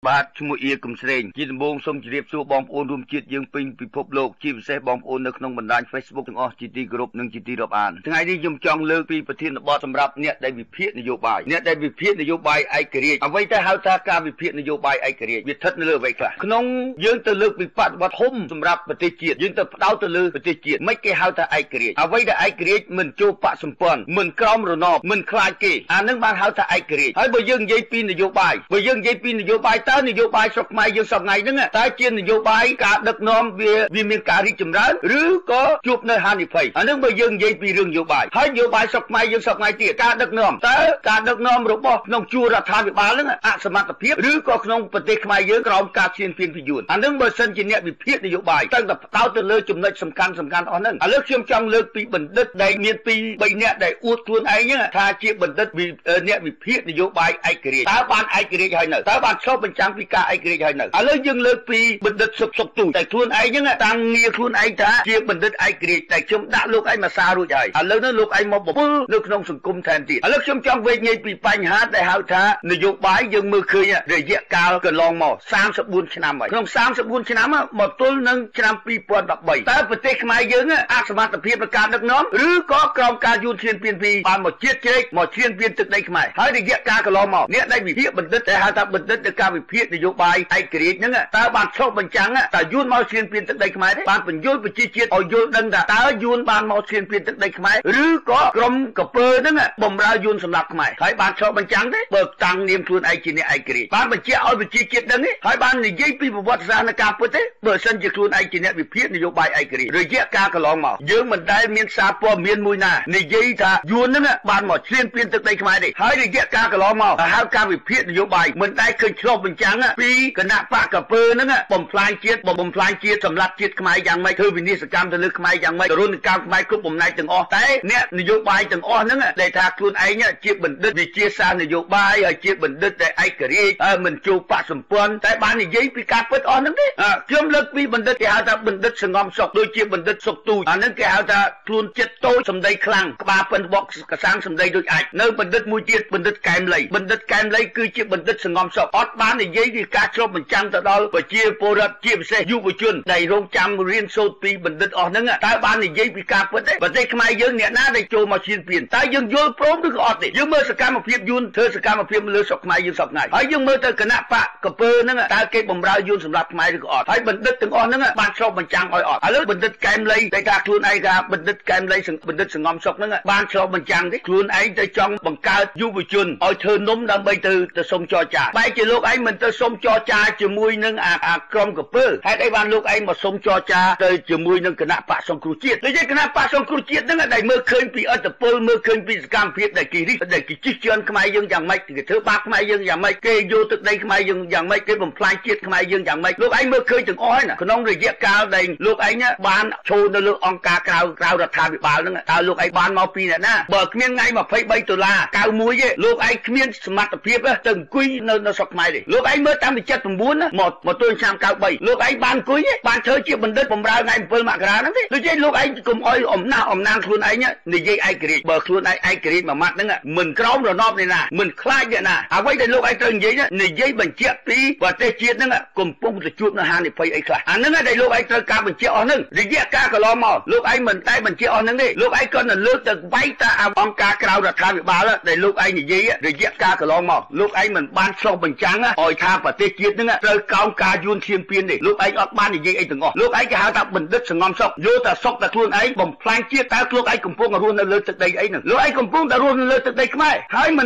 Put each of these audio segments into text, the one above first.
បាទឈ្មោះអៀកំស្រេងជាដំបូងសូមជម្រាបសួរបងប្អូនរួមជាតិយើងពេញពិភពលោកជាពិសេសបងប្អូននៅក្នុងបណ្ដាញ Facebook ទាំងអស់ជាទីគោរពនិងជាទីរាប់អានថ្ងៃនេះខ្ញុំចង់លើកពីប្រធានបទសម្រាប់អ្នកដែលវិភាគនយោបាយអ្នកដែលវិភាគនយោបាយឯករាជ្យអ្វីទៅហៅថាការវិភាគនយោបាយឯករាជ្យវាស្ថិតនៅលើអ្វីខ្លះក្នុងយើងទៅលើកពីបដិបត្តិធំសម្រាប់ប្រទេសជាតិយើងទៅផ្ដោតទៅលើប្រទេសជាតិមិនគេហៅថាឯករាជ្យអ្វីដែលឯករាជ្យមិនចូលបកសម្ព័ន្ធមិនក្រោមរណបមិនខ្លាចគេអានឹងបានហៅថាឯករាជ្យហើយបើយើងនិយាយពីនយោបាយបើយើងនិយាយពីនយោបាយតើនយោបាយស្រុកខ្មែរយើងសប្តាហ៍ហ្នឹងតើជានយោបាយការដឹកនាំវាមានការរីកចម្រើនឬក៏ជួបនៅហានិភ័យអានឹងបើយើងនិយាយពីរឿងនយោបាយហើយនយោបាយស្រុកខ្មែរយើងសប្តាហ៍ទៀតការដឹកនាំតើការដឹកនាំរបស់ក្នុងជួររដ្ឋាភិបាលហ្នឹងអសមត្ថភាពឬក៏ក្នុងប្រទេសខ្មែរយើងក្រោមការឈានពានពីយួនអានឹងបើសិនជាអ្នកវិភាគនយោបាយតែផ្ដោតទៅលើចំណុចសំខាន់អស់ហ្នឹងឥឡូវខ្ញុំចង់លើកពីបណ្ឌិតដែលមានពី3នាក់ដែលអួតខ្លួនឯងថាជាបណ្ឌិតអ្នកវិភាគនយោបាយឯករាជ្យតើបានឯករាជ្យហើយនៅតើបានឆ្លុះបញ្ចាំងពីការឯករាជ្យហើយនៅឥឡូវយើងលើកពីបណ្ឌិតសុកទូតែខ្លួនឯងហ្នឹងតាំងងារខ្លួនឯងថាជាបណ្ឌិតឯករាជ្យតែខ្ញុំដាក់លោកឯងមកសាររួចហើយឥឡូវនេះលោកឯងមកបំពើនៅក្នុងសង្គមថែមទៀតឥឡូវខ្ញុំចង់វែកញែកពីបញ្ហាដែលហៅថានយោបាយយើងមើលឃើញរយៈកាលកន្លងមក34ឆ្នាំហើយក្នុង34ឆ្នាំមកទល់នឹងឆ្នាំ2013តើប្រទេសខ្មែរយើងអសមត្ថភាពក្នុងការដឹកនាំឬក៏ក្រោមការយួនឈានពានពីបានមកជាតិជ្រែកមកឈានពានទឹកដីខ្មែរហើយរយៈកាលកន្លងមកអ្នកដែលវិភាគបណ្ឌិតដែលហៅថាបណ្ឌិតនៃការវិភាគនយោបាយឯករាជ្យហ្នឹងតើបានឆ្លុះបញ្ចាំងតើយួនមកឈានពានទឹកដីខ្មែរទេបានបញ្យល់ប្រជាជាតិឲ្យយល់ដឹងថាតើយួនបានមកឈានពានទឹកដីខ្មែរឬក៏ក្រុមកពើហ្នឹងបំរើយួនសម្រាប់ខ្មែរហើយបានឆ្លុះបញ្ចាំងទេបើតាំងនាមខ្លួនឯងជាអ្នកឯករាជ្យបានបញ្ជាក់ឲ្យប្រជាជាតិដឹងទេហើយបាននិយាយពីប្រវត្តិសាស្ត្រនៃការពិតទេបើសិនជាខ្លួនឯងជាអ្នកវិភាគនយោបាយឯករាជ្យរយៈកាលកន្លងមកយើងមិនដែលមានសារព័ត៌មានមួយណានិយាយថាយួនហ្នឹងបានមកឈានពានទឹកដីខ្មែរទេហើយរយៈកាលកន្លងមកហៅការវិភាគនយោបាយមិនដែលឃើញឆ្លុះបញ្ចាំងពីគណៈបកកពើហ្នឹងបំផ្លាញជាតិសម្លាប់ជាតិខ្មែរយ៉ាងម៉េចធ្វើវិនិស្សកម្មទៅលើខ្មែរយ៉ាងម៉េចរុនកម្មខ្មែរគ្រប់បំណែកទាំងអស់តែអ្នកនយោបាយទាំងអស់ហ្នឹងដែលថាខ្លួនឯងជាបណ្ឌិតវិទ្យាសាស្ត្រនយោបាយហើយជាបណ្ឌិតដែលឯករាជ្យមិនចូលបកសម្ព័ន្ធតែបាននិយាយពីការពិតអស់ហ្នឹងទេខ្ញុំលើកពីបណ្ឌិតគេហៅថាបណ្ឌិតសង្ងំសុកដូចជាបណ្ឌិតសុកទូចអាហ្នឹងគេហៅថាខ្លួនចិត្តតូចសម្ដីខ្លាំងក្បាលប៉ិនបកកសាងសម្ដីដូចអាចនៅបណ្ឌិតមួយទៀតបណ្ឌិតកែមលីគឺជាបណ្ឌិតសង្ងំសុកអត់បាននិយាយពីការឆ្លុះបញ្ចាំងទៅដល់ប្រជាពលរដ្ឋជាពិសេសយុវជនដែលរងចាំរៀនសូត្រពីបណ្ឌិតអស់ហ្នឹងតើបាននិយាយពីការពិតទេប្រទេសខ្មែរយើងអ្នកណាដែលចូលមកឈានពានតើយើងយល់ព្រមឬក៏អត់ទេយើងមើលសកម្មភាពយួនធ្វើសកម្មភាពលើស្រុកខ្មែរយើងសពថ្ងៃហើយយើងមើលទៅគណៈបកកពើហ្នឹងតើគេបំរើយួនសម្រាប់ខ្មែរឬក៏អត់ហើយបណ្ឌិតទាំងអស់ហ្នឹងបានឆ្លុះបញ្ចាំងឲ្យអត់ឥឡូវបណ្ឌិតកែមលីដែលថាខ្លួនឯងថាបណ្ឌិតកែមលីបណ្ឌិតសង្ងំសុកហ្នឹងបានឆ្លុះបញ្ចាំងទេខ្លួនឯងទៅចង់បង្កើតយុវជនឲ្យធ្វើនំដើម្បីទៅសុំចរចាបែរជាលោកឯងមិនទៅសុំចរចាជាមួយនឹងអាក្រុមកពើហេតុអីបានលោកឯងមកសុំចរចាទៅជាមួយនឹងគណៈបកសង្គ្រោះជាតិដូចជាគណៈបកសង្គ្រោះជាតិហ្នឹងដែលមើលឃើញពីអត្តពលមើលឃើញពីសកម្មភាពដែលគេជិះជាន់ខ្មែរយើងយ៉ាងម៉េចគេធ្វើបាបខ្មែរយើងយ៉ាងម៉េចគេយកទឹកដីខ្មែរយើងយ៉ាងម៉េចគេបំផ្លាញជាតិខ្មែរយើងយ៉ាងម៉េចលោកឯងមើលឃើញទាំងអស់ហ្នឹងក្នុងរយៈកាលដែលលោកឯងបានចូលនៅលើអង្គការក្រៅរដ្ឋាភិបាលហ្នឹងតើលោកឯងបានមកពីអ្នកណាបើគ្មានថ្ងៃ23ដុល្លារ91ទេលោកឯងគ្មានសមត្ថភាពទៅអង្គុយនៅស្រុកខ្មែរទេលោកឯងមើលតាំងពី79មកទល់ឆ្នាំ93លោកឯងបានអង្គុយបានធ្វើជាបណ្ឌិតបម្រើថ្ងៃ7មករាហ្នឹងទេដូចជាលោកឯងកុំអោយអំណាចខ្លួនឯងនិយាយឯករាជ្យបើខ្លួនឯងឯករាជ្យមួយម៉ាត់ហ្នឹងមិនក្រោមរណបនេះណាមិនខ្លាចអ្នកណាអ្វីដែលលោកឯងត្រូវនិយាយបញ្ជាក់ពីប្រទេសជាតិហ្នឹងកំពុងទៅជួបនៅហានិភ័យអីខ្លះអាហ្នឹងដែលលោកឯងត្រូវការបញ្ជាក់អស់ហ្នឹងរយៈកាលកន្លងមកលោកឯងមិនតែបញ្ជាក់អស់ហ្នឹងទេលោកឯងក៏នៅលើកទៅវាយតាអង្គការក្រៅរដ្ឋាភិបាលដែលលោកឯងនិយាយរយៈកាលកន្លងមកលោកឯងមិនបានឆ្លុះបញ្ចាំងឲ្យថាប្រទេសជាតិហ្នឹងត្រូវកោងការយួនឈានពានទេលោកឯងអត់បាននិយាយអីទាំងអស់លោកឯងគេហៅថាបណ្ឌិតសង្ងំសុកយកតែសុកតែខ្លួនឯងបំផ្លាញជាតិតើលោកឯងកំពុងរស់នៅលើទឹកដីអីហ្នឹងលោកឯងកំពុងតែរស់នៅលើទឹកដីខ្មែរហើយមិ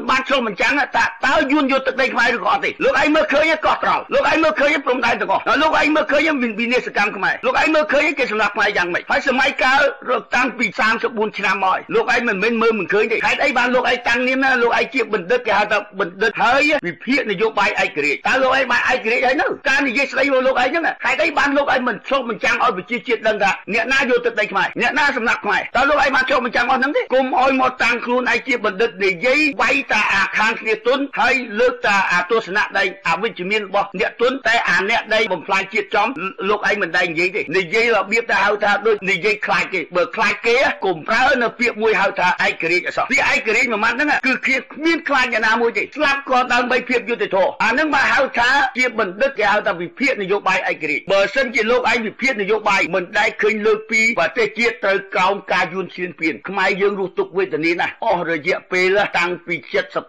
នបានឆ្លុះបញ្ចាំងតើយួនយកទឹកដីខ្មែរឬក៏អត់ទេលោកឯងមើលឃើញកោះត្រល់លោកឯងមើលឃើញព្រំដែនទាំងអស់លោកឯងមើលឃើញវិនិស្សកម្មខ្មែរលោកឯងមើលឃើញគេសម្រាប់ខ្មែរយ៉ាងម៉េចហើយសម័យកាលតាំងពី34ឆ្នាំមកលោកឯងមិនមែនមើលមិនឃើញទេហេតុអីបានលោកឯងតាំងនាមណាលោកឯងជាបណ្ឌិតគេហៅថាបណ្ឌិតហើយវិភាគនយោបាយឯករាជ្យតើលោកឯងបានឯករាជ្យហើយនៅការនិយាយស្ដីរបស់លោកឯងហ្នឹងហេតុអីបានលោកឯងមិនឆ្លុះបញ្ចាំងឲ្យប្រជាជាតិដឹងថាអ្នកណាយកទឹកដីខ្មែរអ្នកណាសម្រាប់ខ្មែរតើលោកឯងបានឆ្លុះបញ្ចាំងអស់ហ្នឹងទេគុំឲ្យមកតាំងខ្លួនឯងជាបណ្ឌិតនិយាយវាយតាអាខាងគ្នាទុនហើយលើកតាអាទស្សនៈដែលអវិជ្ជមានរបស់អ្នកទុនតែអាអ្នកដែលបំផ្លាញជាតិចំលោកឯងមិនដែលនិយាយទេនិយាយរបៀបទៅហៅថាដូចនិយាយខ្លាចគេបើខ្លាចគេកុំប្រើនៅពាក្យមួយហៅថាឯករាជ្យអសោះពាក្យឯករាជ្យមួយម៉ាត់ហ្នឹងគឺគ្មានខ្លាចអ្នកណាមួយទេស្លាប់ក៏ដើម្បីភាពយុត្តិធម៌ អានឹងមកហៅថាជាបណ្ឌិតគេហៅថាវិភាគនយោបាយឯករាជ្យបើសិនជាលោកឯងវិភាគនយោបាយមិនដែលឃើញលើកពីប្រទេសជាតិត្រូវក្រោមការយួនឈានពៀនខ្មែរយើងរស់ទុក្ខវេទនាណាស់អស់រយៈពេលតាំងពី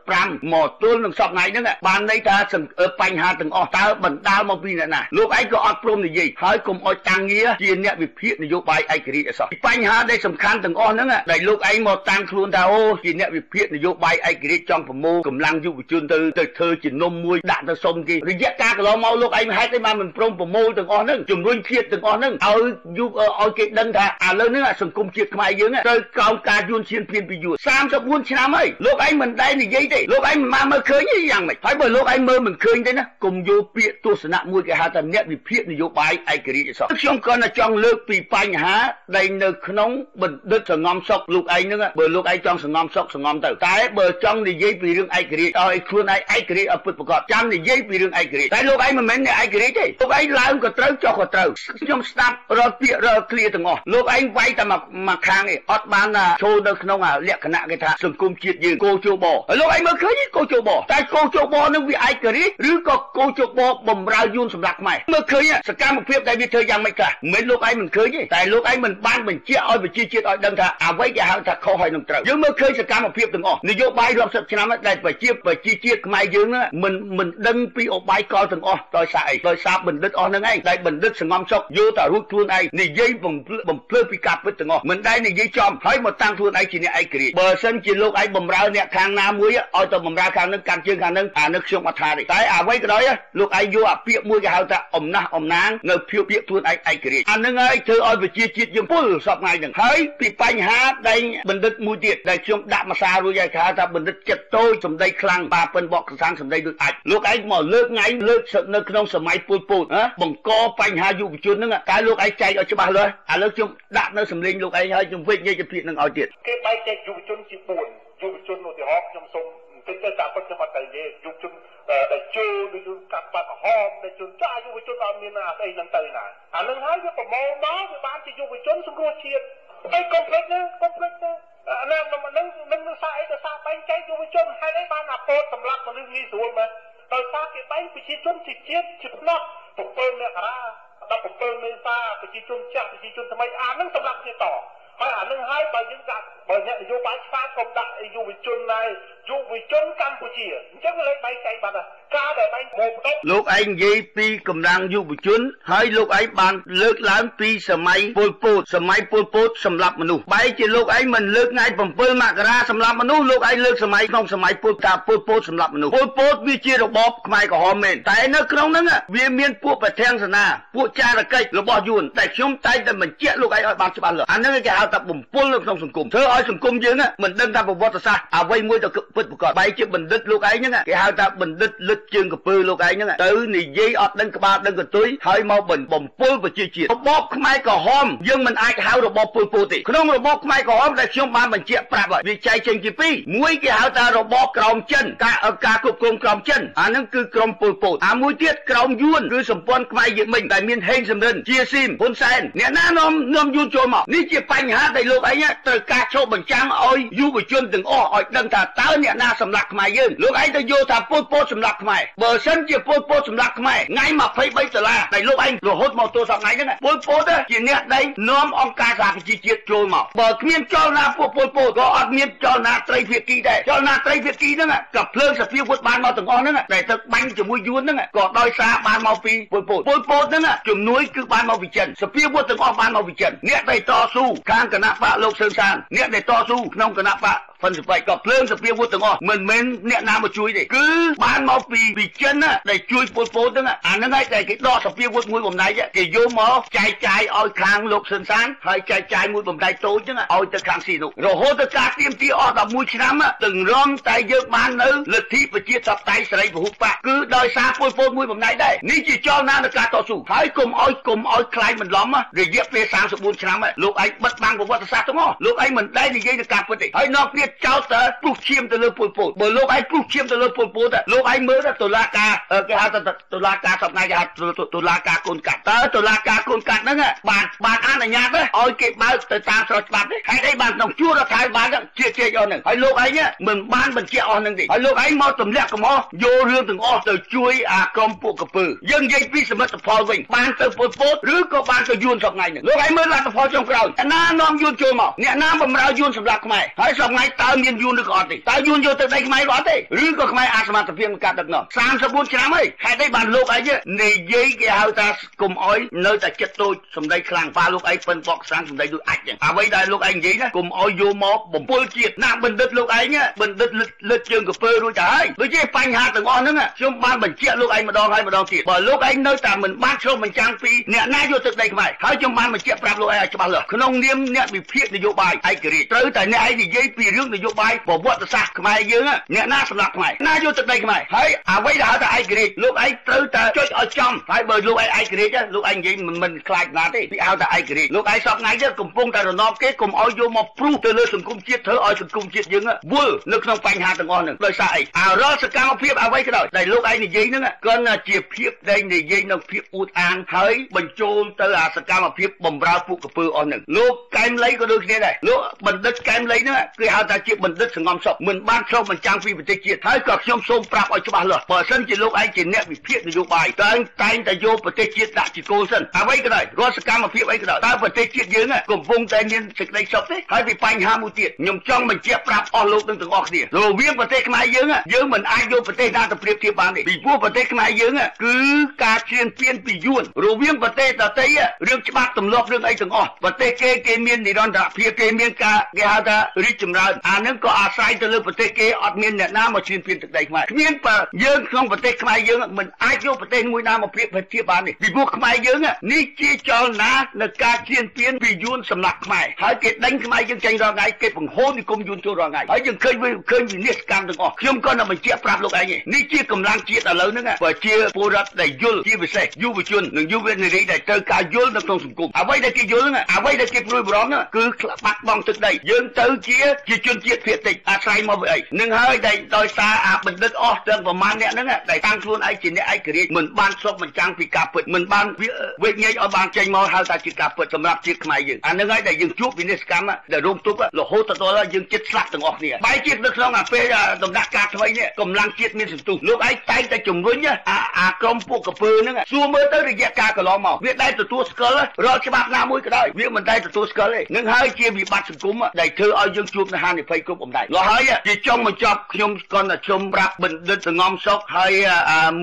75មកទល់នឹងសប្តាហ៍ហ្នឹងបានន័យថាបញ្ហាទាំងអស់តើបណ្ដាលមកពីអ្នកណាលោកឯងក៏អត់ព្រមនិយាយហើយកុំអោយតាំងងារជាអ្នកវិភាគនយោបាយឯករាជ្យអសោះបញ្ហាដែលសំខាន់ទាំងអស់ហ្នឹងដែលលោកឯងមកតាំងខ្លួនថាអូជាអ្នកវិភាគនយោបាយឯករាជ្យចង់ប្រមូលកម្លាំងយុវជនទៅធ្វើជានំមួយដាក់ទៅសុំគេរយៈកាលកន្លងមកលោកឯងហេតុអីបានមិនព្រមប្រមូលទាំងអស់ហ្នឹងជំរុញជាតិទាំងអស់ហ្នឹងឲ្យគេដឹងថាឥឡូវហ្នឹងសង្គមជាតិខ្មែរយើងត្រូវក្រោមការយួនឈានពៀនពីយួន34ឆ្នាំហើយលោកឯងមិនដែលនិយាយទេលោកឯងមិនមកមើលឃើញទេយ៉ាងម៉េចហើយបើលោកឯងមើលមិនឃើញទេណាកុំយកពាក្យទស្សនៈមួយគេហៅថាអ្នកវិភាគនយោបាយឯករាជ្យអសោះខ្ញុំគ្រាន់តែចង់លើកពីបញ្ហាដែលនៅក្នុងបណ្ឌិតសងំសុកលោកឯងហ្នឹងបើលោកឯងចង់សងំសុកសងំទៅតែបើចង់និយាយពីរឿងឯករាជ្យឲ្យខ្លួនឯងឯករាជ្យឲ្យពិតប្រាកដចាំនិយាយពីរឿងឯករាជ្យតែលោកឯងមិនមែនអ្នកឯករាជ្យទេលោកឯងឡើងក៏ត្រូវចុះក៏ត្រូវខ្ញុំស្ដាប់រាល់ពាក្យរាល់ឃ្លាទាំងអស់លោកឯងវាយតែមកខាងឯងអត់បានចូលនៅក្នុងលក្ខណៈគេថាសង្គមជាតិយើងកោជបលោកឯងមើលឃើញកោជបតែកោជបនឹងវាឯករាជ្យឬក៏កោជបបំរើយួនសម្រាប់ខ្មែរមើលឃើញសកម្មភាពដែលវាធ្វើយ៉ាងម៉េចខ្លះមិនមែនលោកឯងមិនឃើញទេតែលោកឯងមិនបានបញ្ជាក់ឲ្យប្រជាជាតិឲ្យដឹងថាអ្វីគេហៅថាខុសហើយនឹងត្រូវយើងមើលឃើញសកម្មភាពទាំងអស់នយោបាយរាប់សិបឆ្នាំដែលប្រជាជាតិខ្មែរយើងមិនដឹងពីឧបាយកលទាំងអស់ដោយសារអីដោយសារបណ្ឌិតអស់ហ្នឹងឯងដែលបណ្ឌិតសងំសុកយកតែរួចខ្លួនឯងនិយាយបំភ្លឺពីការពិតទាំងអស់មិនដែលនិយាយចំហើយមកតាំងខ្លួនឯងជាអ្នកឯករាជ្យបើសិនជាលោកឯងបំរើអ្នកខាងណាមួយឲ្យទៅបំរើខាងហ្នឹងកាន់ជើងខាងហ្នឹងអានេះខ្ញុំអត់ថាទេតែអ្វីក៏ដោយលោកឯងយកអាពាក្យមួយគេហៅថាអំណះអំណាងនៅភាពពាក្យខ្លួនឯងឯករាជ្យអាហ្នឹងហើយធ្វើឲ្យប្រជាជាតិយើងពុលសពថ្ងៃហ្នឹងហើយពីបញ្ហាដែលបណ្ឌិតមួយទៀតដែលខ្ញុំដាក់មកសាររួចហើយគេហៅថាបណ្ឌិតចិត្តតូចសម្ដីខ្លាំងប៉ាប៉ិនបកកសាងសម្ដីដូចអាចលោកឯងមកលើកថ្ងៃលើកនៅក្នុងសម័យពលពតបង្កបញ្ហាយុវជនហ្នឹងតែលោកឯងចែកឲ្យច្បាស់លាស់ឥឡូវខ្ញុំដាក់នៅសម្លេងលោកឯងហើយខ្ញុំវិនិច្ឆ័យពីនឹងឲ្យទៀតគេបែកចែកយុវជនជា4យុវជនឧទាហរណ៍ខ្ញុំសូមបន្តិចទៅតាមពិតខ្ញុំអត់តែនិយាយយុវជនដែលជួយដូចកាប់បាត់ក្រហមដែលជួយចាយុវជនអត់មានស្អីហ្នឹងទៅណាអានឹងហើយវាប្រមូលមកវាបានជាយុវជនសង្គ្រោះជាតិហើយកុំភ្លេចណាអានឹងនឹងសារអីទៅសារបែងចែកយុវជនហើយឯងបានអាពោតសម្រាប់មនុស្សងាយស្រួលមែនដោយសារគេបែងប្រជាជនជាជាតិជាផ្នែក7មករា17មេសាប្រជាជនចាស់ប្រជាជនថ្មីអានឹងសម្រាប់គ្នាតហើយអានឹងហើយបើយើងដាក់បើអ្នកនយោបាយឆ្លាតកុំដាក់យុវជនដែរយុវជនកម្ពុជាអញ្ចឹងលេខបែងចែកបាត់ហើយការដែលបែងមកបដិលោកឯងនិយាយពីកម្លាំងយុវជនហើយលោកឯងបានលើកឡើងពីសម័យពលពតសម្រាប់មនុស្សបែរជាលោកឯងមិនលើកថ្ងៃ7មករាសម្រាប់មនុស្សលោកឯងលើកសម័យក្នុងសម័យពលពតសម្រាប់មនុស្សពលពតវាជារបបខ្មែរក្រហមមែនតែនៅក្នុងហ្នឹងវាមានពួកប្រធានសេនាពួកចារកិច្ចរបស់យួនតែខ្ញុំតែងតែបញ្ជាក់លោកឯងឲ្យបានច្បាស់លាស់អាហ្នឹងគេហៅថាបំពុលនៅក្នុងសង្គមធ្វើឲ្យសង្គមយើងមិនដឹងថាប្រវត្តិសាស្ត្រអ្វីមួយទៅពិតប្រាកដបែរជាបណ្ឌិតលោកឯងហ្នឹងគេហៅថាបណ្ឌិតលឹកជើងកពើលោកឯងហ្នឹងទៅនិយាយអត់ដឹងក្បាលដឹងកន្ទុយហើយមកបំពុលប្រជាជាតិរបបខ្មែរក្រហមយើងមិនអាចហៅរបបពលពតទេក្នុងរបបខ្មែរក្រហមដែលខ្ញុំបានបញ្ជាក់ប្រាប់ហើយវាចែកចេញជាពីរមួយគេហៅថារបបក្រោមចិនការគ្រប់គ្រងក្រោមចិនអាហ្នឹងគឺក្រមពលពតមួយទៀតក្រោមយួនគឺសម្ព័ន្ធខ្មែរយើងមិញដែលមានហេងសំរិនជាស៊ីមហ៊ុនសែនអ្នកណានាំយួនចូលមកនេះជាបញ្ហាដែលលោកឯងត្រូវការចូលបញ្ចាំងឲ្យយុវជនទាំងអស់ឲ្យដឹងថាតើអ្នកណាសម្លាប់ខ្មែរយើងលោកឯងទៅយល់ថាពលពតសម្លាប់ខ្មែរបើសិនជាពលពតសម្លាប់ខ្មែរថ្ងៃ$23ដែលលោកឯងរហូតមកទល់សប្តាហ៍ហ្នឹងពលពតជាអ្នកដែលនាំអង្គការសហប្រជាជាតិចូលមកបើគ្មានចលនាពួកពលពតក៏អត់មានចលនាត្រីភាគីដែរចលនាត្រីភាគីហ្នឹងក៏ភ្លើងសភាវុធបានមកទាំងអស់ហ្នឹងដែលទៅបាញ់ជាមួយយួនហ្នឹងក៏ដោយសារបានមកពីពលពតហ្នឹងជំនួយគឺបានមកពីចិនសភាវុធទាំងអស់បានមកពីចិនអ្នកដែលតស៊ូខាងគណៈបកលោកសឿនសានអ្នកដែលតស៊ូក្នុងគណៈបកហ្វិនសិបៃក៏ភ្លើងសភាវុធទាំងអស់មិនមែនអ្នកណាមកជួយទេគឺបានមកពីចិនដែលជួយពលពតហ្នឹងអាហ្នឹងហើយតែគេដកសភាវុធមួយបំណែកគេយកមកចែកចាយឲ្យខាងលោកសឿនសានហើយចែកចាយមួយបំណែកតូចហ្នឹងឲ្យទៅខាងស៊ីនោះរហូតទៅការទៀមទីអស់11ឆ្នាំទាំងរំតែយើងបាននៅលទ្ធិប្រជាធិបតេយ្យសេរីពហុបកគឺដោយសារពលពតមួយបំណែកដែរនេះជាចលនានៃការតស៊ូហើយកុំឲ្យខ្លាយបន្លំរយៈពេល34ឆ្នាំលោកឯងបិទបាំងប្រវត្តិសាស្ត្រទាំងអស់លោកឯងមិនដែលនិយាយទៅការពិតទេហើយនอกគ្នា ចោតតើពុះឈាមទៅលើពលពតបើលោកឯងពុះឈាមទៅលើពលពតលោកឯងមើលទៅតុលាការគេហៅថាតុលាការសប្តាហ៍គេហៅតុលាការកូនកាត់តើតុលាការកូនកាត់ហ្នឹងបានអនុញ្ញាតឲ្យគេបើកទៅតាមស្របច្បាប់ទេហេតុអីបានក្នុងជួររដ្ឋាភិបាលហ្នឹងជាអស់ហ្នឹងហើយលោកឯងមិនបានបញ្ជាក់អស់ហ្នឹងទេហើយលោកឯងមកទម្លាក់កំហុសយករឿងទាំងអស់ទៅជួយអាក្រុមពួកកពើយើងនិយាយពីសមិទ្ធផលវិញបានទៅពលពតឬក៏បានទៅយួនសប្តាហ៍ហ្នឹងលោកឯងមើលលទ្ធផលចុងក្រោយណានាំយួនចូលមកអ្នកណាបំរើយួនសម្រាប់ខ្មែរហើយសប្តាហ៍តើមានយួនឬក៏អត់ទេតើយួនយកទៅដីខ្មែរឬអត់ទេឬក៏ខ្មែរអាចសមត្ថភាពក្នុងការដឹកនាំ34ឆ្នាំហើយហេតុអីបានលោកឯងនិយាយគេហៅថាកុំអោយនៅតែចិត្តតូចសម្ដីខ្លាំងប៉ាលោកឯងប៉ិនបកសាំងសម្ដីដូចអាចចឹងអ្វីដែលលោកឯងនិយាយណាកុំអោយយកមកបំពុលជាតិណាបណ្ឌិតលោកឯងបណ្ឌិតលិតជើងកពើរួចទៅហើយដូចជាបញ្ហាទាំងអស់ហ្នឹងខ្ញុំបានបញ្ជាក់លោកឯងម្ដងហើយម្ដងទៀតបើលោកឯងនៅតែមិនបានឆ្លុះបញ្ចាំងពីអ្នកណាយកទឹកដីខ្មែរហើយខ្ញុំបានបញ្ជាក់ប្រាប់លោកឯងឲ្យច្បាស់លាស់ក្នុងនាមអ្នកវិភាគនយោបាយឯករាជ្យត្រូវតែអ្នកឯងនិយាយពីរឿងនយោបាយប្រវត្តិសាស្ត្រខ្មែរយើងអ្នកណាសម្រាប់ខ្មែរណាយកទឹកដីខ្មែរហើយអ្វីដែលហៅថាឯករាជ្យលោកឯងត្រូវតែចុចឲ្យចំហើយបើលោកឯងឯករាជ្យលោកឯងនិយាយមិនខ្លាចណាទេពីហៅថាឯករាជ្យលោកឯងសពថ្ងៃនេះកំពុងតែរំលងគេកុំឲ្យយកមកព្រុសទៅលើសង្គមជាតិធ្វើឲ្យសង្គមជាតិយើងវល់នៅក្នុងបញ្ហាទាំងអស់ហ្នឹងដោយសារអីរាល់សកម្មភាពអ្វីក៏ដោយដែលលោកឯងនិយាយហ្នឹងគ្រាន់តែជាភាពដែលនិយាយនៅភាពអួតអាងហើយបញ្ចូលទៅអាសកម្មភាពបំរើពួកកពើអស់ហ្នឹងលោកកែមលីក៏ដូចគ្នាដែរលោកបណ្ឌិតកែមលីហ្នឹងគេហៅថាជាបណ្ឌិតសង្ងំសុខមិនបានឆ្លុះបញ្ចាំងពីប្រទេសជាតិហើយក៏ខ្ញុំសូមប្រាប់ឲ្យច្បាស់លាស់បើសិនជាលោកឯងជាអ្នកវិភាគនយោបាយតែងតែយកប្រទេសជាតិដាក់ជាគោលសិនអ្វីក៏ដោយរាល់សកម្មភាពអីក៏ដោយតើប្រទេសជាតិយើងកំពុងតែមានសេចក្តីសុខទេហើយពីបញ្ហាមួយទៀតខ្ញុំចង់បញ្ជាក់ប្រាប់អស់លោកទាំងអស់គ្នារវាងប្រទេសខ្មែរយើងមិនអាចយកប្រទេសណាទៅប្រៀបធៀបបានទេពីព្រោះប្រទេសខ្មែរយើងគឺការឈានពានពីយួនរវាងប្រទេសដទៃរឿងច្បាប់ទម្លាប់រឿងអីទាំងអស់ប្រទេសគេមាននិរន្តរភាពគេមានការគេហៅថារីកចម្រើនអានឹងក៏អាស្រ័យទៅលើប្រទេសគេអត់មានអ្នកណាមកឈានពានទឹកដីខ្មែរគ្មានបើយើងក្នុងប្រទេសខ្មែរយើងមិនអាចយកប្រទេសមួយណាមកប្រៀបធៀបបានទេពីព្រោះខ្មែរយើងនេះជាចលនានៃការឈានពានពីយួនសម្រាប់ខ្មែរហើយគេដេញខ្មែរយើងចេញរាល់ថ្ងៃគេបង្ហូរនិគមយួនចូលរាល់ថ្ងៃហើយយើងឃើញវិនិច្ឆ័យកម្មទាំងអស់ខ្ញុំក៏នឹងបញ្ជាក់ប្រាប់លោកឯងនេះជាកម្លាំងជាតិឥឡូវហ្នឹងបើជាពលរដ្ឋដែលយល់ជាពិសេសយុវជននិងយុវនារីដែលត្រូវការយល់នៅក្នុងសង្គមអ្វីដែលគេយល់ហ្នឹងអ្វីដែលគេព្រួយបារម្ភហ្នឹងគឺបាត់បង់ទឹកដីយើងទៅជាជនជាតិភាគតិចអាស្រ័យមកពីអីនឹងហើយដែលដោយសារអាបណ្ឌិតអស់ទាំងប្រមាណអ្នកហ្នឹងដែលតាំងខ្លួនឯងជាអ្នកឯករាជ្យមិនបានឆ្លុះបញ្ចាំងពីការពិតមិនបានវិញ្ញាណឲ្យបានចេញមកហៅថាជាការពិតសម្រាប់ជាតិខ្មែរយើងអានឹងហើយដែលយើងជួបវិនិច្ឆ័យកម្មដែលរោមទុករហូតដល់យើងចិត្តស្លាប់ទាំងអស់គ្នាបែរជាតិនៅក្នុងអាពេលដំណាក់កាលថ្មីនេះកម្លាំងជាតិមានសន្ទុះលោកឯងតែងតែជំរុញអាក្រុមពួកកពើហ្នឹងសួរមើលទៅរយៈកាលកន្លងមកវាដែលទទួលស្គាល់រាល់ច្បាប់ណាមួយក៏ដោយវាមិនដែលទទួលស្គាល់ទេនឹងហើយជាវិបត្តិសង្គមដែលធ្វើឲ្យយើងជួបនៅហានិភ័យគ្រប់បំណែកលោះហើយជាចុងបញ្ចប់ខ្ញុំក៏តែជុំប្រាប់បណ្ឌិតសង្ងំសុខហើ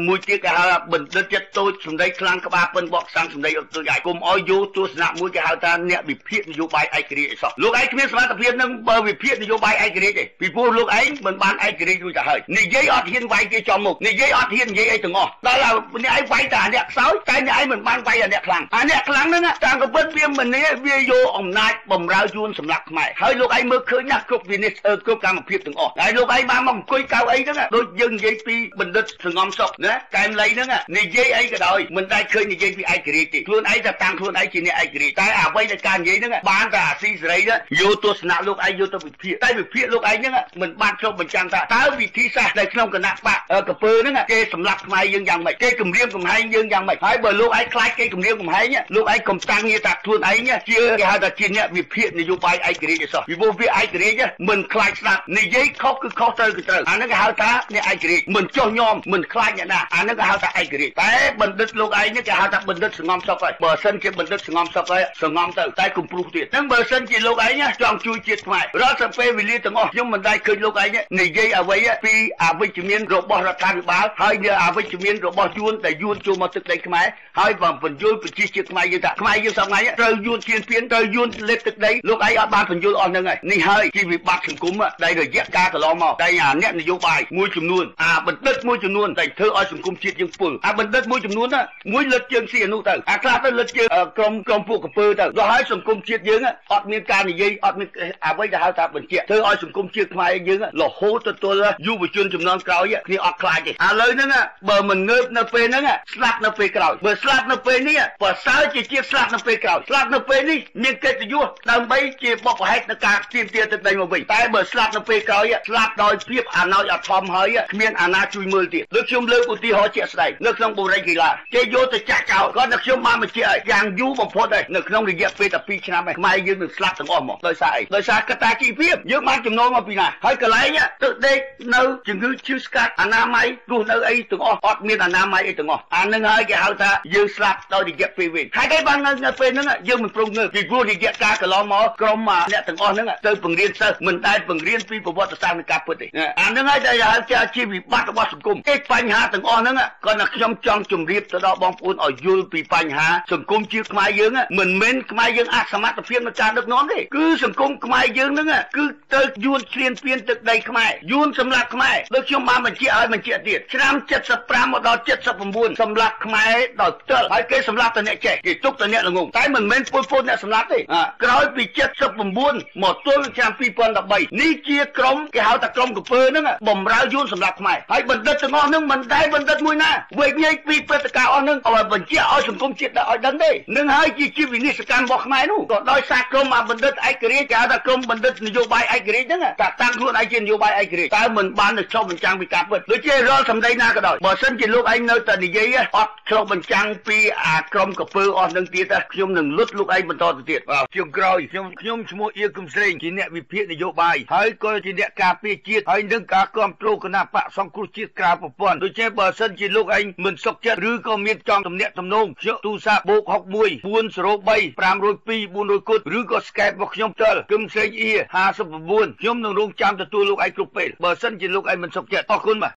យមួយទៀតគេហៅបណ្ឌិតចិត្តតូចសម្ដីខ្លាំងក្បាលពិនបកសាំងសម្ដីអត់ទៅឯងគុំឲ្យយកទស្សនៈមួយគេហៅថាអ្នកវិភាគនយោបាយឯករាជ្យអីសោះលោកឯងគ្មានសមត្ថភាពនឹងបើវិភាគនយោបាយឯករាជ្យទេពីព្រោះលោកឯងមិនបានឯករាជ្យរួចទៅហើយនិយាយអត់ហ៊ានវាយគេចំមុខនិយាយអត់ហ៊ាននិយាយអីទាំងអស់ដល់អ្នកឯងវាយតែអ្នកខ្សោយតែអ្នកឯងមិនបានវាយអ្នកខ្លាំងអ្នកខ្លាំងហ្នឹងតាមកពិតវាមិននេះវាយកអំណាចបំរើយួនសម្រាប់ខ្មែរហើយលោកឯងមើលឃើញណាស់គ្រប់វិនិច្ឆ័យគ្រប់កម្មភាពទាំងអស់ហើយលោកឯងបានមកអង្គុយកៅអីហ្នឹងដូចយើងនិយាយពីបណ្ឌិតសង្ងំសុខណាកែមលីហ្នឹងនិយាយអីក៏ដោយមិនដែលឃើញនិយាយពីឯករាជ្យទេខ្លួនឯងតែតាំងខ្លួនឯងជាអ្នកឯករាជ្យតែអ្វីដែលការនិយាយហ្នឹងបានតែអាស៊ីសេរីហ្នឹងយកទស្សនៈលោកឯងយកទៅវិភាគតែវិភាគលោកឯងហ្នឹងមិនបានឆ្លុះបញ្ចាំងថាតើវិធីសាស្ត្រដែលក្នុងគណៈបកកពើហ្នឹងគេសម្លាប់ខ្មែរយើងយ៉ាងម៉េចគេគម្រាមកំហែងយើងយ៉ាងម៉េចហើយបើលោកឯងខ្លាចគេគម្រាមកំហែងលោកឯងកុំតាំងងារថាខ្លួនឯងជាគេហៅថាជាអ្នកវិភាគនយោបាយឯករាជ្យអីសោះពីព្រោះវាឯករាជ្យមិនខ្លាចស្ដាប់និយាយខុសគឺខុសត្រូវគឺត្រូវអាហ្នឹងគេហៅថាអ្នកឯករាជ្យមិនចោះញោមមិនខ្លាចអ្នកណាអាហ្នឹងគេហៅថាឯករាជ្យតែបណ្ឌិតលោកឯងនេះគេហៅថាបណ្ឌិតសង្ងំសុខហើយបើសិនជាបណ្ឌិតសង្ងំសុខហើយសង្ងំទៅតែកុំព្រុសទៀតហ្នឹងបើសិនជាលោកឯងចង់ជួយជាតិខ្មែររាល់សពេលវេលាទាំងអស់ខ្ញុំមិនដែលឃើញលោកឯងនិយាយអ្វីពីអវិជ្ជមានរបស់រដ្ឋាភិបាលហើយអវិជ្ជមានរបស់យួនដែលយួនចូលមកទឹកដីខ្មែរហើយបំបញ្យល់ប្រជាជាតិខ្មែរយើងថាខ្មែរយើងសប្តាហ៍នេះត្រូវយួនឈានពានត្រូវយួនលេបទឹកដីលោកឯងអត់បានបញ្យល់អស់ហ្នឹងហើយនេះហើយជាវិបត្តិសង្គមដែលរយៈកាលកន្លងមកតែអ្នកនយោបាយមួយចំនួនបណ្ឌិតមួយចំនួនតែធ្វើឲ្យសង្គមជាតិយើងពុលបណ្ឌិតមួយចំនួនមួយលើកជើងស៊ីអនុទៅខ្លះទៅលើកជើងក្រុមពួកកពើទៅដល់ហើយសង្គមជាតិយើងអត់មានការនិយាយអត់មានអ្វីដែលហៅថាបញ្ជាក់ធ្វើឲ្យសង្គមជាតិខ្មែរយើងរហូតទៅទល់យុវជនចំនួនក្រោយគ្នាអត់ខ្លាចទេឥឡូវហ្នឹងបើមិនងើបនៅពេលហ្នឹងស្លាប់នៅពេលក្រោយបើស្លាប់នៅពេលនេះប្រសើរជាជាតិស្លាប់នៅពេលក្រោយស្លាប់នៅពេលនេះមានកិត្តិយសដើម្បីជាបបផែកនៅការទាមទារទឹកដីមក វិញតែបើស្លាប់នៅពេលក្រោយស្លាប់ដោយភាពអាណោចអាធំហើយគ្មានអាណាជួយមើលទៀតលើខ្ញុំលើកឧទាហរណ៍ជាក់ស្ដែងនៅក្នុងបុរីកីឡាគេយកទៅចាក់ចោលគាត់នៅខ្ញុំបានបញ្ជាក់យ៉ាងយូរបំផុតហើយនៅក្នុងរយៈពេលតែ2ឆ្នាំឯងខ្មែរយើងនឹងស្លាប់ទាំងអស់មកដោយសារអីដោយសារកត្តាជីវភាពយើងបានចំណូលមកពីណាហើយកន្លែងទឹកដេកនៅជំងឺឈឺស្កាត់អនាម័យរស់នៅអីទាំងអស់អត់មានអនាម័យអីទាំងអស់អានឹងហើយគេហៅថាយើងស្លាប់ដោយរយៈពេលវែងហើយគេបាននៅពេលហ្នឹងយើងមិនព្រមងើបពីព្រោះរយៈកាលកន្លងមកក្រុមអ្នកទាំងអស់ហ្នឹងទៅបង្រៀនសិស្សមិនដែលបង្រៀនពីប្រវត្តិសាស្ត្រនៃការពិតទេអានឹងហើយដែលហៅថាជាវិបត្តិរបស់សង្គមឯបញ្ហាទាំងអស់ហ្នឹងក៏ខ្ញុំចង់ជម្រាបទៅដល់បងប្អូនឲ្យយល់ពីបញ្ហាសង្គមជាតិខ្មែរយើងមិនមែនខ្មែរយើងអសមត្ថភាពក្នុងការដឹកនាំទេគឺសង្គមខ្មែរយើងហ្នឹងគឺទៅយួនឈ្លានពានទឹកដីខ្មែរយួនសម្លាប់ខ្មែរដូចខ្ញុំបានបញ្ជាក់ឲ្យបញ្ជាក់ទៀតឆ្នាំ75មកដល់79សម្លាប់ខ្មែរដោយផ្ទាល់ហើយគេសម្លាប់តែអ្នកចេះគេទុកតែអ្នកល្ងងតែមិនមែនពលពតអ្នកសម្លាប់ទេក្រោយពី79មកទល់ឆ្នាំ2013នេះជាក្រុមគេហៅថាក្រុមកំពើហ្នឹងបំរើយួនសម្លាប់ខ្មែរហើយបណ្ឌិតទាំងអស់ហ្នឹងមិនដែលបណ្ឌិតមួយណាវេកញែកពីព្រឹត្តិការណ៍អស់ហ្នឹងឲ្យបញ្ជាក់ឲ្យសង្គមជាតិឲ្យដឹងទេនឹងហើយជាវិនិស្សកម្មរបស់ខ្មែរនោះក៏ដោយសារក្រុមបណ្ឌិតឯករាជ្យគេហៅថាក្រុមបណ្ឌិតនយោបាយឯករាជ្យហ្នឹងតាតាំងខ្លួនឯងជានយោបាយឯករាជ្យតើមិនបានទៅឆ្លុះបញ្ចាំងពីការពិតដូចជារាល់សម្ដីណាក៏ដោយបើសិនជាលោកឯងនៅតែនិយាយអត់ឆ្លុះបញ្ចាំងពីក្រុមកពើអស់ហ្នឹងទៀតខ្ញុំនឹងលុតលោកឯងបន្តទៅទៀតជាក្រោយខ្ញុំឈ្មោះអៀកឹមស្រេងជាអ្នកវិភាគនយោបាយហើយក៏ជាអ្នកការពារជាតិហើយនឹងការគ្រប់គ្រងគណៈបកសង្គ្រោះជាតិក្រៅប្រព័ន្ធដូចជាបើសិនជាលោកឯងមិនសុខចិត្តឬក៏មានចង់ទំនាក់ទំនងខ្ញុំទូរស័ព្ទ+61 403 502 400គុតឬក៏ Skype របស់ខ្ញុំផ្ទាល់គឹមស្រេងអ៊ី59ខ្ញុំនឹងរងចាំទទួលលោកឯងគ្រប់ពេលបើសិនជាលោកឯងមិនសុខចិត្តអរគុណបាទ